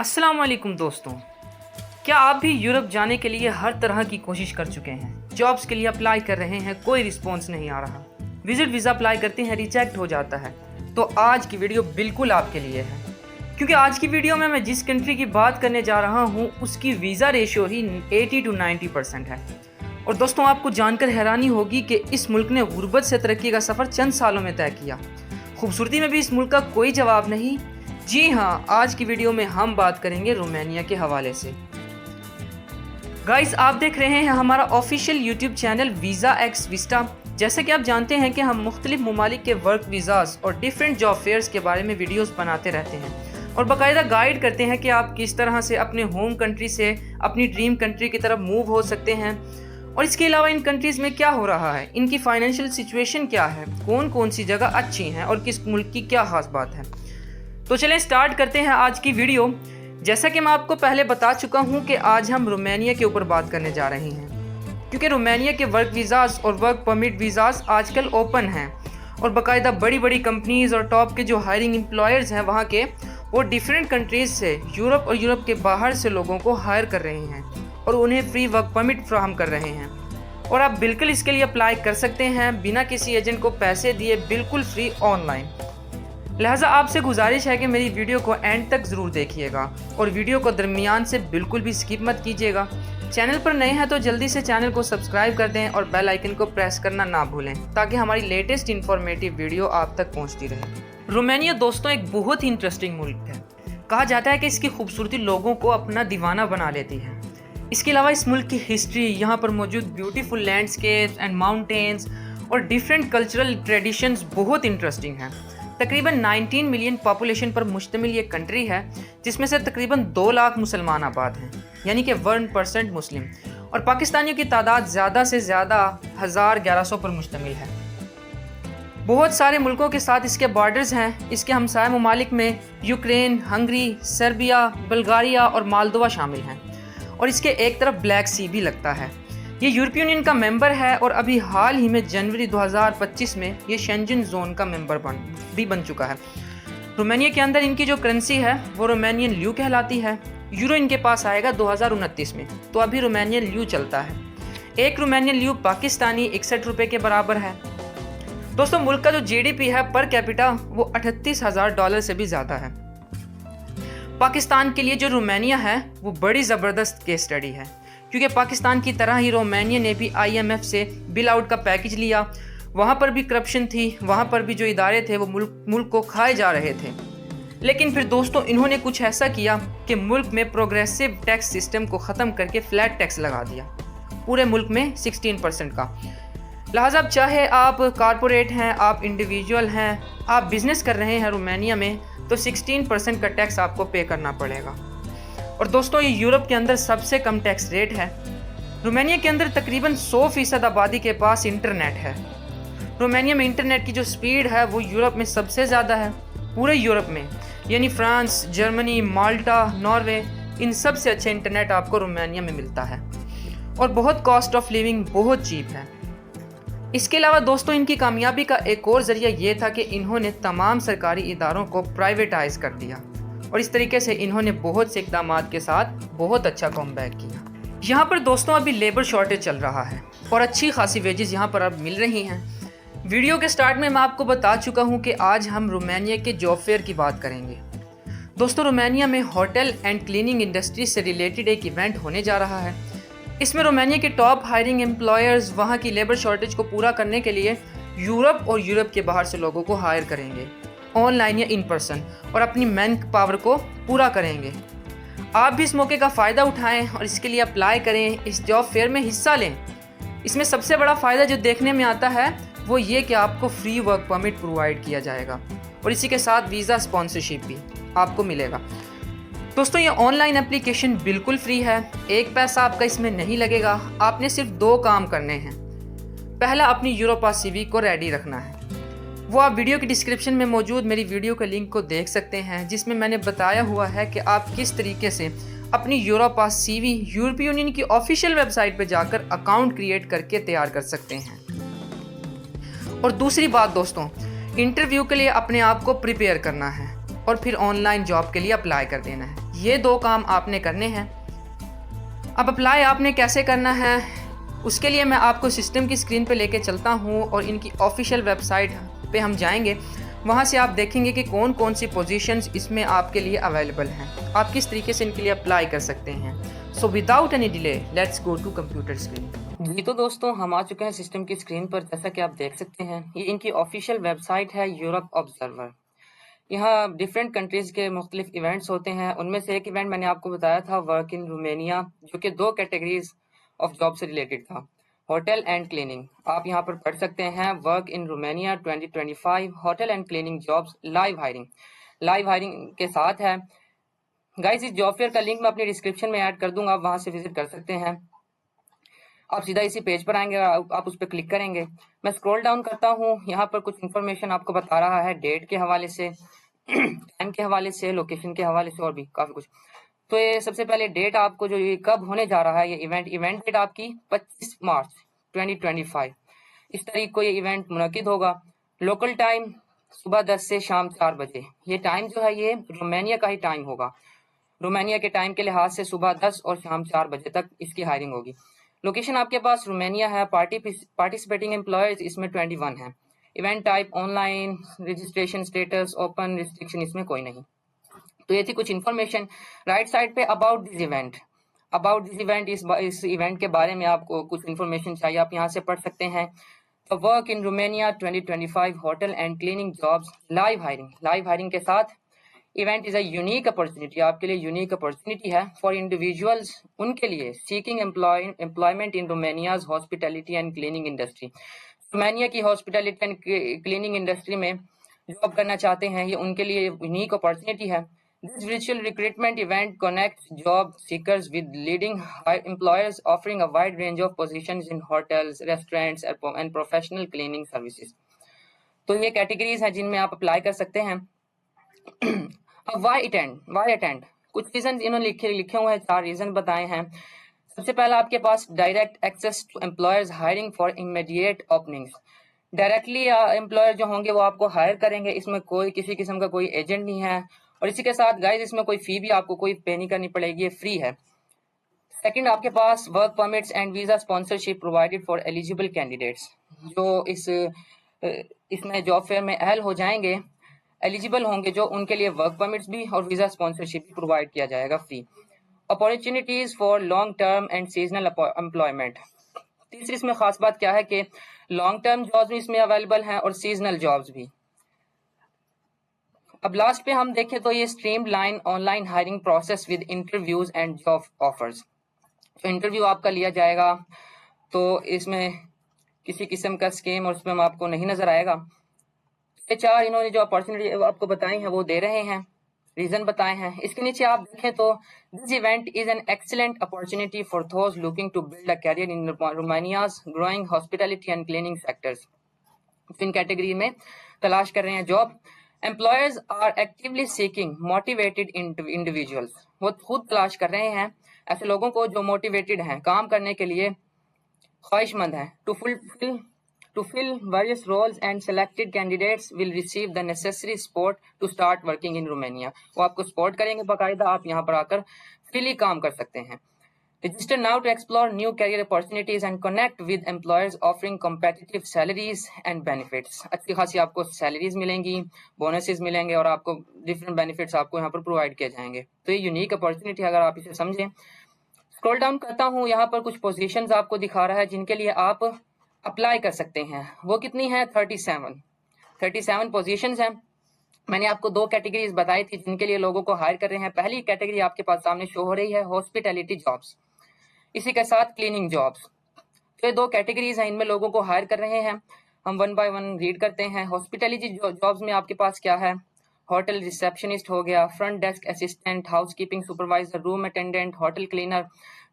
अस्सलाम वालेकुम दोस्तों, क्या आप भी यूरोप जाने के लिए हर तरह की कोशिश कर चुके हैं? जॉब्स के लिए अप्लाई कर रहे हैं, कोई रिस्पॉन्स नहीं आ रहा। विजिट वीज़ा अप्लाई करते हैं, रिजेक्ट हो जाता है। तो आज की वीडियो बिल्कुल आपके लिए है, क्योंकि आज की वीडियो में मैं जिस कंट्री की बात करने जा रहा हूँ उसकी वीज़ा रेशियो ही 80 to 90% है। और दोस्तों, आपको जानकर हैरानी होगी कि इस मुल्क ने गुर्बत से तरक्की का सफ़र चंद सालों में तय किया। खूबसूरती में भी इस मुल्क का कोई जवाब नहीं। जी हाँ, आज की वीडियो में हम बात करेंगे रोमानिया के हवाले से। गाइस, आप देख रहे हैं हमारा official YouTube channel visa x Vista. जैसे कि आप जानते हैं कि हम मुख्तलिफ ममालिक के वर्क वीज़ाज़ और डिफरेंट जॉब फेयर्स के बारे में वीडियोस बनाते रहते हैं और बाकायदा गाइड करते हैं कि आप किस तरह से अपने होम कंट्री से अपनी ड्रीम कंट्री की तरफ मूव हो सकते हैं। और इसके अलावा इन कंट्रीज़ में क्या हो रहा है, इनकी फाइनेंशियल सिचुएशन क्या है, कौन कौन सी जगह अच्छी हैं और किस मुल्क की क्या खास बात है। तो चलें स्टार्ट करते हैं आज की वीडियो। जैसा कि मैं आपको पहले बता चुका हूं कि आज हम रोमानिया के ऊपर बात करने जा रहे हैं, क्योंकि रोमानिया के वर्क वीज़ाज़ और वर्क परमिट वीज़ाज़ आजकल ओपन हैं और बाकायदा बड़ी बड़ी कंपनीज़ और टॉप के जो हायरिंग एम्प्लॉयर्स हैं वहाँ के, वो डिफरेंट कंट्रीज़ से यूरोप और यूरोप के बाहर से लोगों को हायर कर रहे हैं और उन्हें फ्री वर्क परमिट फ्राहम कर रहे हैं। और आप बिल्कुल इसके लिए अप्लाई कर सकते हैं बिना किसी एजेंट को पैसे दिए, बिल्कुल फ्री ऑनलाइन। लिहाजा आपसे गुजारिश है कि मेरी वीडियो को एंड तक ज़रूर देखिएगा और वीडियो को दरमियान से बिल्कुल भी स्किप मत कीजिएगा। चैनल पर नए हैं तो जल्दी से चैनल को सब्सक्राइब कर दें और बेल आइकन को प्रेस करना ना भूलें, ताकि हमारी लेटेस्ट इन्फॉर्मेटिव वीडियो आप तक पहुंचती रहे। रोमानिया दोस्तों एक बहुत ही इंटरेस्टिंग मुल्क है। कहा जाता है कि इसकी खूबसूरती लोगों को अपना दीवाना बना लेती है। इसके अलावा इस मुल्क की हिस्ट्री, यहाँ पर मौजूद ब्यूटीफुल लैंडस्केप्स एंड माउंटेन्स और डिफरेंट कल्चरल ट्रेडिशंस बहुत इंटरेस्टिंग हैं। तकरीबन 19 मिलियन पॉपुलेशन पर मुश्तमिल ये कंट्री है, जिसमें से तकरीबन 2 लाख मुसलमान आबाद हैं, यानी कि 1% मुस्लिम, और पाकिस्तानियों की तादाद ज़्यादा से ज़्यादा 1100 पर मुश्तमिल है। बहुत सारे मुल्कों के साथ इसके बॉर्डर्स हैं। इसके हमसाय ममालिक में यूक्रेन, हंगरी, सर्बिया, बल्गारिया और मालदोवा शामिल हैं, और इसके एक तरफ ब्लैक सी भी लगता है। ये यूरोपियन यूनियन का मेंबर है और अभी हाल ही में जनवरी 2025 में ये शेंजन जोन का मेंबर भी बन चुका है। रोमानिया के अंदर इनकी जो करेंसी है वो रोमानियन ल्यू कहलाती है। यूरो इनके पास आएगा 2029 में, तो अभी रोमानियन ल्यू चलता है। एक रोमानियन ल्यू पाकिस्तानी 61 रुपये के बराबर है। दोस्तों, मुल्क का जो GDP है पर कैपिटा वो $38,000 से भी ज़्यादा है। पाकिस्तान के लिए जो रोमानिया है वो बड़ी ज़बरदस्त केस स्टडी है, क्योंकि पाकिस्तान की तरह ही रोमानिया ने भी IMF से बिल आउट का पैकेज लिया। वहाँ पर भी करप्शन थी, वहाँ पर भी जो इदारे थे वो मुल्क को खाए जा रहे थे। लेकिन फिर दोस्तों, इन्होंने कुछ ऐसा किया कि मुल्क में प्रोग्रेसिव टैक्स सिस्टम को ख़त्म करके फ्लैट टैक्स लगा दिया, पूरे मुल्क में 16% का। लिहाजा अब चाहे आप कारपोरेट हैं, आप इंडिविजुअल हैं, आप बिज़नेस कर रहे हैं रोमानिया में, तो 16% का टैक्स आपको पे करना पड़ेगा। और दोस्तों, ये यूरोप के अंदर सबसे कम टैक्स रेट है। रोमानिया के अंदर तकरीबन 100% आबादी के पास इंटरनेट है। रोमानिया में इंटरनेट की जो स्पीड है वो यूरोप में सबसे ज़्यादा है, पूरे यूरोप में, यानी फ्रांस, जर्मनी, माल्टा, नॉर्वे, इन सब से अच्छा इंटरनेट आपको रोमानिया में मिलता है। और बहुत कॉस्ट ऑफ लिविंग बहुत चीप है। इसके अलावा दोस्तों, इनकी कामयाबी का एक और ज़रिया ये था कि इन्होंने तमाम सरकारी इदारों को प्राइवेटाइज कर दिया, और इस तरीके से इन्होंने बहुत से इक़दाम के साथ बहुत अच्छा कमबैक किया। यहाँ पर दोस्तों अभी लेबर शॉर्टेज चल रहा है और अच्छी खासी वेजेस यहाँ पर अब मिल रही हैं। वीडियो के स्टार्ट में मैं आपको बता चुका हूँ कि आज हम रोमानिया के जॉब फेयर की बात करेंगे। दोस्तों, रोमानिया में होटल एंड क्लीनिंग इंडस्ट्री से रिलेटेड एक इवेंट होने जा रहा है। इसमें रोमानिया के टॉप हायरिंग एम्प्लॉयर्स वहाँ की लेबर शॉर्टेज को पूरा करने के लिए यूरोप और यूरोप के बाहर से लोगों को हायर करेंगे, ऑनलाइन या इन पर्सन, और अपनी मैन पावर को पूरा करेंगे। आप भी इस मौके का फ़ायदा उठाएं और इसके लिए अप्लाई करें, इस जॉब फेयर में हिस्सा लें। इसमें सबसे बड़ा फ़ायदा जो देखने में आता है वो ये कि आपको फ्री वर्क परमिट प्रोवाइड किया जाएगा और इसी के साथ वीज़ा स्पॉन्सरशिप भी आपको मिलेगा। दोस्तों, ये ऑनलाइन एप्लीकेशन बिल्कुल फ्री है, एक पैसा आपका इसमें नहीं लगेगा। आपने सिर्फ 2 काम करने हैं। पहला, अपनी यूरोपास CV को रेडी रखना है। वो आप वीडियो की डिस्क्रिप्शन में मौजूद मेरी वीडियो के लिंक को देख सकते हैं, जिसमें मैंने बताया हुआ है कि आप किस तरीके से अपनी यूरोपास CV यूरोपीय यूनियन की ऑफिशियल वेबसाइट पर जाकर अकाउंट क्रिएट करके तैयार कर सकते हैं। और दूसरी बात दोस्तों, इंटरव्यू के लिए अपने आप को प्रिपेयर करना है और फिर ऑनलाइन जॉब के लिए अप्लाई कर देना है। ये 2 काम आपने करने हैं। अब अप्लाई आपने कैसे करना है, उसके लिए मैं आपको सिस्टम की स्क्रीन पे लेके चलता हूँ और इनकी ऑफिशियल वेबसाइट पे हम जाएंगे। वहाँ से आप देखेंगे कि कौन कौन सी पोजीशंस इसमें आपके लिए अवेलेबल हैं, आप किस तरीके से इनके लिए अप्लाई कर सकते हैं। So without any delay let's go to computer screen. जी तो दोस्तों, हम आ चुके हैं सिस्टम की स्क्रीन पर। जैसा कि आप देख सकते हैं, ये इनकी ऑफिशियल वेबसाइट है, यूरोप ऑब्जर्वर। यहाँ डिफरेंट कंट्रीज़ के मुख्तलिफ इवेंट्स होते हैं। उनमें से एक इवेंट मैंने आपको बताया था, वर्क इन रोमेनिया, जो कि 2 कैटेगरीज ऑफ जॉब से रिलेटेड था, होटल एंड क्लीनिंग। आप यहाँ पर पढ़ सकते हैं, work in Romania 2025 hotel and cleaning jobs, live hiring के साथ है। गाइस, इस जॉब फेयर का लिंक मैं अपनी डिस्क्रिप्शन में ऐड कर दूंगा, आप वहाँ से विजिट कर सकते हैं। आप सीधा इसी पेज पर आएंगे और आप उस पर क्लिक करेंगे। मैं स्क्रॉल डाउन करता हूँ, यहाँ पर कुछ इन्फॉर्मेशन आपको बता रहा है, डेट के हवाले से, टाइम के हवाले से, लोकेशन के हवाले से और भी काफ़ी कुछ। तो ये सबसे पहले डेट आपको जो ये कब होने जा रहा है, ये इवेंट डेट आपकी 25 मार्च 2025, इस तारीख को ये इवेंट मुनक्किद होगा। लोकल टाइम सुबह 10 से शाम 4 बजे। ये टाइम जो है ये रोमानिया का ही टाइम होगा। रोमानिया के टाइम के लिहाज से सुबह 10 और शाम 4 बजे तक इसकी हायरिंग होगी। लोकेशन आपके पास रोमानिया है। पार्टिसिपेटिंग एम्प्लॉयर्स इसमें 21 है। Event type online, registration status open, restriction इसमें कोई नहीं। तो ये थी कुछ इन्फॉर्मेशन। राइट साइड पे अबाउट दिस इवेंट, इस इवेंट के बारे में आपको कुछ इन्फॉर्मेशन चाहिए, आप यहाँ से पढ़ सकते हैं। तो work in Romania 2025 hotel and cleaning jobs, live hiring के साथ। Event is a unique opportunity, आपके लिए यूनिक अपॉर्चुनिटी है फॉर इंडिविजुअल्स, उनके लिए seeking employment in Romania's hospitality and cleaning industry. Romania की हॉस्पिटैलिटी एंड क्लीनिंग इंडस्ट्री में job करना चाहते हैं, ये उनके लिए यूनिक अपॉर्चुनिटी है। This virtual recruitment event connects job seekers with leading employers offering a wide range of positions in hotels, restaurants and professional cleaning services. तो ये कैटेगरीज हैं जिनमें आप अप्लाई कर सकते हैं। अब वाई अटेंड, कुछ रीजन इन्होंने लिखे हुए हैं, 4 रीजन बताए हैं। सबसे पहला आपके पास direct access to employers hiring for immediate openings. Directly employer जो होंगे वो आपको हायर करेंगे, इसमें कोई किसी किस्म का कोई एजेंट नहीं है। और इसी के साथ गाइस, इसमें कोई फी भी आपको कोई पे नहीं करनी पड़ेगी, ये फ्री है। सेकंड, आपके पास work permits and visa sponsorship provided for eligible candidates. जो इसमें जॉब फेयर में अहल हो जाएंगे, एलिजिबल होंगे, जो उनके लिए वर्क परमिट्स भी और वीजा स्पॉन्सरशिप भी प्रोवाइड किया जाएगा free. Opportunities for long term and seasonal employment. तीसरी इसमें खास बात क्या है कि लॉन्ग टर्म जॉब्स भी इसमें अवेलेबल हैं और सीजनल जॉब्स भी। अब लास्ट पे हम देखें तो ये streamline online hiring process with interviews and job offers. तो इंटरव्यू आपका लिया जाएगा, तो इसमें किसी किस्म का स्कीम और उसमें आपको नहीं नजर आएगा। ये 4 इन्होंने जो अपॉर्चुनिटी आपको बताई हैं वो दे रहे हैं, रीजन बताए हैं। इसके नीचे आप देखें तो this event is an excellent opportunity for those looking to build a career in Romania's growing hospitality and cleaning sectors. इन कैटेगरी में तलाश कर रहे हैं job. Employers are actively seeking motivated individuals, वो खुद तलाश कर रहे हैं ऐसे लोगों को जो मोटिवेटेड हैं, काम करने के लिए ख्वाहिशमंद हैं। To fill various roles and selected candidates will receive the necessary support to start working in Romania. वो आपको सपोर्ट करेंगे बाकायदा, आप यहाँ पर आकर फ्रीली काम कर सकते हैं। Register now to explore new career opportunities and connect with employers offering competitive salaries and benefits. अच्छी खासी आपको सैलरीज मिलेंगी, बोनसेस मिलेंगे और आपको डिफरेंट बेनिफिट्स आपको यहाँ पर प्रोवाइड किए जाएंगे। तो ये यूनिक अपॉर्चुनिटी अगर आप इसे समझें। स्क्रॉल डाउन करता हूँ, यहाँ पर कुछ पोजीशंस आपको दिखा रहा है जिनके लिए आप अप्लाई कर सकते हैं। वो कितनी है? 37 पोजीशंस हैं। मैंने आपको 2 कैटेगरीज बताई थी जिनके लिए लोगों को हायर कर रहे हैं। पहली कैटेगरी आपके पास सामने शो हो रही है, हॉस्पिटैलिटी जॉब्स, इसी के साथ क्लीनिंग जॉब्स। तो ये 2 कैटेगरीज हैं, इनमें लोगों को हायर कर रहे हैं। हम 1 बाय 1 रीड करते हैं। हॉस्पिटैलिटी जॉब्स में आपके पास क्या है? होटल रिसेप्शनिस्ट हो गया, front desk assistant, housekeeping supervisor, room attendant, hotel cleaner,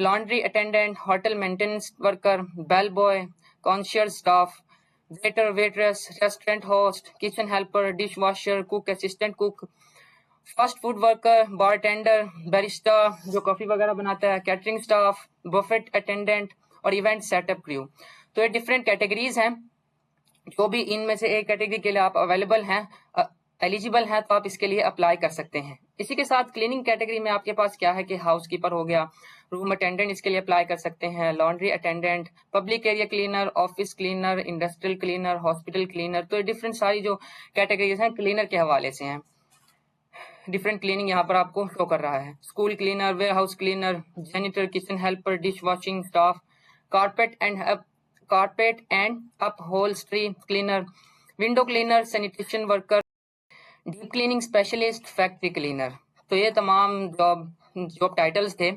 laundry attendant, hotel maintenance worker, bell boy, conscious staff, waiter waitress, restaurant host, kitchen helper, dish washer, cook assistant cook, fast food worker, bartender, barista जो coffee वगैरह बनाता है, catering staff, buffet attendant और event setup crew. तो ये different categories हैं। जो भी इनमें से एक कैटेगरी के लिए आप अवेलेबल हैं, एलिजिबल हैं, तो आप इसके लिए अप्लाई कर सकते हैं। इसी के साथ क्लीनिंग कैटेगरी में आपके पास क्या है कि हाउस कीपर हो गया, रूम अटेंडेंट इसके लिए अप्लाई कर सकते हैं, laundry attendant, public area cleaner, office cleaner, industrial cleaner, hospital cleaner. तो ये डिफरेंट सारी जो कैटेगरीज हैं क्लीनर के हवाले से हैं। डिफरेंट क्लीनिंग यहाँ पर आपको शो कर रहा है। School cleaner, warehouse cleaner, janitor, kitchen helper, dish washing staff, carpet and upholstery cleaner, window cleaner, sanitation worker, deep cleaning specialist, factory cleaner. तो ये तमाम जॉब टाइटल्स थे।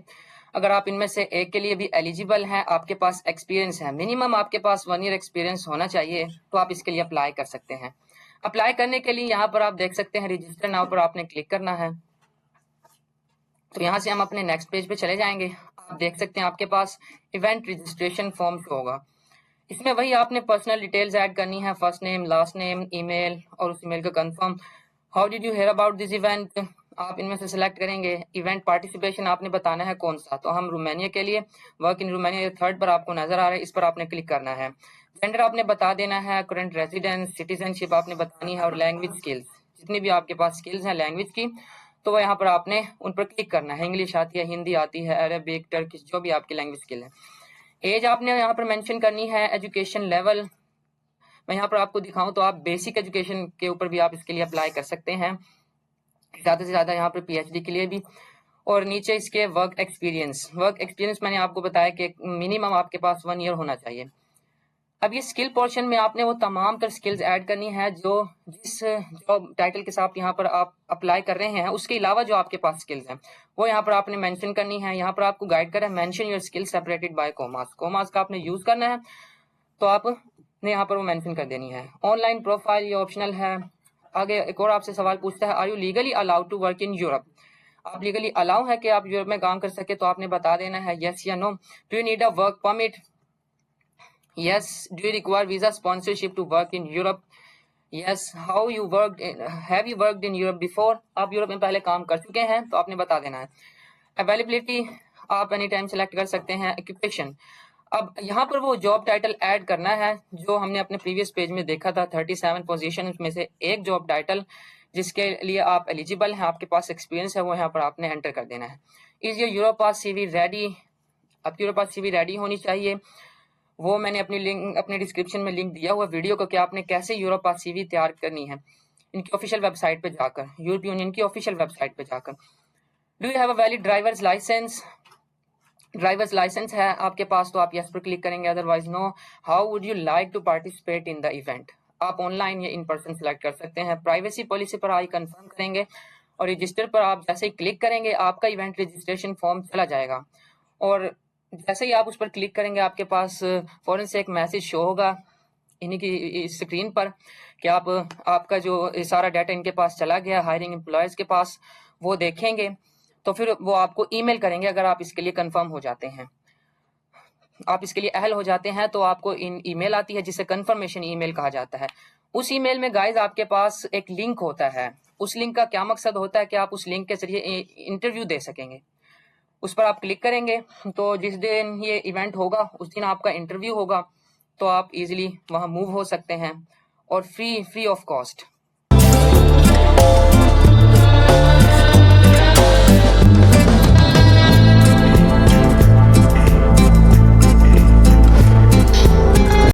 अगर आप इनमें से एक के लिए भी एलिजिबल हैं, आपके पास एक्सपीरियंस है, मिनिमम आपके पास 1 ईयर एक्सपीरियंस होना चाहिए, तो आप इसके लिए अप्लाई कर सकते हैं। अप्लाई करने के लिए यहाँ पर आप देख सकते हैं रजिस्टर नाउ पर आपने क्लिक करना है। तो यहाँ से हम अपने नेक्स्ट पेज पे चले जाएंगे। आप देख सकते हैं आपके पास इवेंट रजिस्ट्रेशन फॉर्म शो होगा। इसमें वही आपने पर्सनल डिटेल्स ऐड करनी है, first name, last name, email और उस ईमेल का confirm. How did you hear about this event, आप इनमें से सिलेक्ट करेंगे। इवेंट पार्टिसिपेशन आपने बताना है कौन सा, तो हम रोमानिया के लिए, वर्क इन रोमानिया थर्ड पर आपको नजर आ रहा है, इस पर आपने क्लिक करना है। जेंडर आपने बता देना है, करंट रेजिडेंस, सिटीजनशिप आपने बतानी है और लैंग्वेज स्किल्स, जितनी भी आपके पास स्किल्स हैं लैंग्वेज की, तो वह यहाँ पर आपने उन पर क्लिक करना है। इंग्लिश आती है, हिंदी आती है, अरबिक, टर्किश, जो भी आपकी लैंग्वेज स्किल है। एज आपने यहाँ पर मेंशन करनी है। एजुकेशन लेवल मैं यहाँ पर आपको दिखाऊं तो आप बेसिक एजुकेशन के ऊपर भी आप इसके लिए अप्लाई कर सकते हैं, ज़्यादा से ज़्यादा यहाँ पर पीएचडी के लिए भी। और नीचे इसके वर्क एक्सपीरियंस मैंने आपको बताया कि मिनिमम आपके पास 1 ईयर होना चाहिए। अब ये स्किल पोर्शन में आपने वो तमाम तर स्किल्स ऐड करनी है जो जिस जॉब टाइटल के साथ यहाँ पर आप अप्लाई कर रहे हैं, उसके अलावा जो आपके पास स्किल्स हैं वो यहाँ पर आपने मेंशन करनी है। यहाँ पर आपको गाइड कर रहा है mention your skills separated by commas का आपने यूज करना है, तो आपने यहाँ पर वो मेंशन कर देनी है। ऑनलाइन प्रोफाइल ये ऑप्शनल है। आगे एक और आपसे सवाल पूछता है, are you legally allowed to work in Europe, आप लीगली अलाउ है कि आप यूरोप में काम कर सके, तो आपने बता देना है यस या no. Do you need a work permit, yes. Do you require visa sponsorship to work in Europe, yes. How you worked have you worked in Europe before, आप यूरोप में पहले काम कर चुके हैं, तो आपने बता देना है। अवेलेबिलिटी आप एनी टाइम सेलेक्ट कर सकते हैं। ऑक्यूपेशन, अब यहाँ पर वो जॉब टाइटल ऐड करना है जो हमने अपने प्रीवियस पेज में देखा था, 37 पोजीशन में से एक जॉब टाइटल जिसके लिए आप एलिजिबल हैं, आपके पास एक्सपीरियंस है, वो यहाँ पर आपने एंटर कर देना है। Is your Europe pass CV ready, आपकी यूरोप पास सीवी रेडी होनी चाहिए। वो मैंने अपनी डिस्क्रिप्शन में लिंक दिया हुआ वीडियो को कि आपने कैसे यूरोप पास सीवी तैयार करनी है इनकी ऑफिशियल वेबसाइट पे जाकर, यूरोपियन यूनियन की ऑफिशियल वेबसाइट पे जाकर। Do you have a valid driver's licence, driver's licence है आपके पास तो आप यस पर क्लिक करेंगे, otherwise no. How would you like to participate in the event, आप ऑनलाइन या इन पर्सन सेलेक्ट कर सकते हैं। प्राइवेसी पॉलिसी पर आई कंफर्म करेंगे और रजिस्टर पर आप जैसे ही क्लिक करेंगे आपका इवेंट रजिस्ट्रेशन फॉर्म चला जाएगा, और जैसे ही आप उस पर क्लिक करेंगे आपके पास फौरन से एक मैसेज शो होगा इन्हीं की स्क्रीन पर कि आपका जो सारा डाटा इनके पास चला गया हायरिंग एम्प्लॉयज के पास, वो देखेंगे तो फिर वो आपको ईमेल करेंगे। अगर आप इसके लिए कंफर्म हो जाते हैं, आप इसके लिए अहल हो जाते हैं, तो आपको ईमेल आती है जिसे कंफर्मेशन ईमेल कहा जाता है। उस ईमेल में गाइज आपके पास एक लिंक होता है। उस लिंक का क्या मकसद होता है कि आप उस लिंक के जरिए इंटरव्यू दे सकेंगे। उस पर आप क्लिक करेंगे तो जिस दिन ये इवेंट होगा उस दिन आपका इंटरव्यू होगा, तो आप इजीली वहां मूव हो सकते हैं और फ्री ऑफ कॉस्ट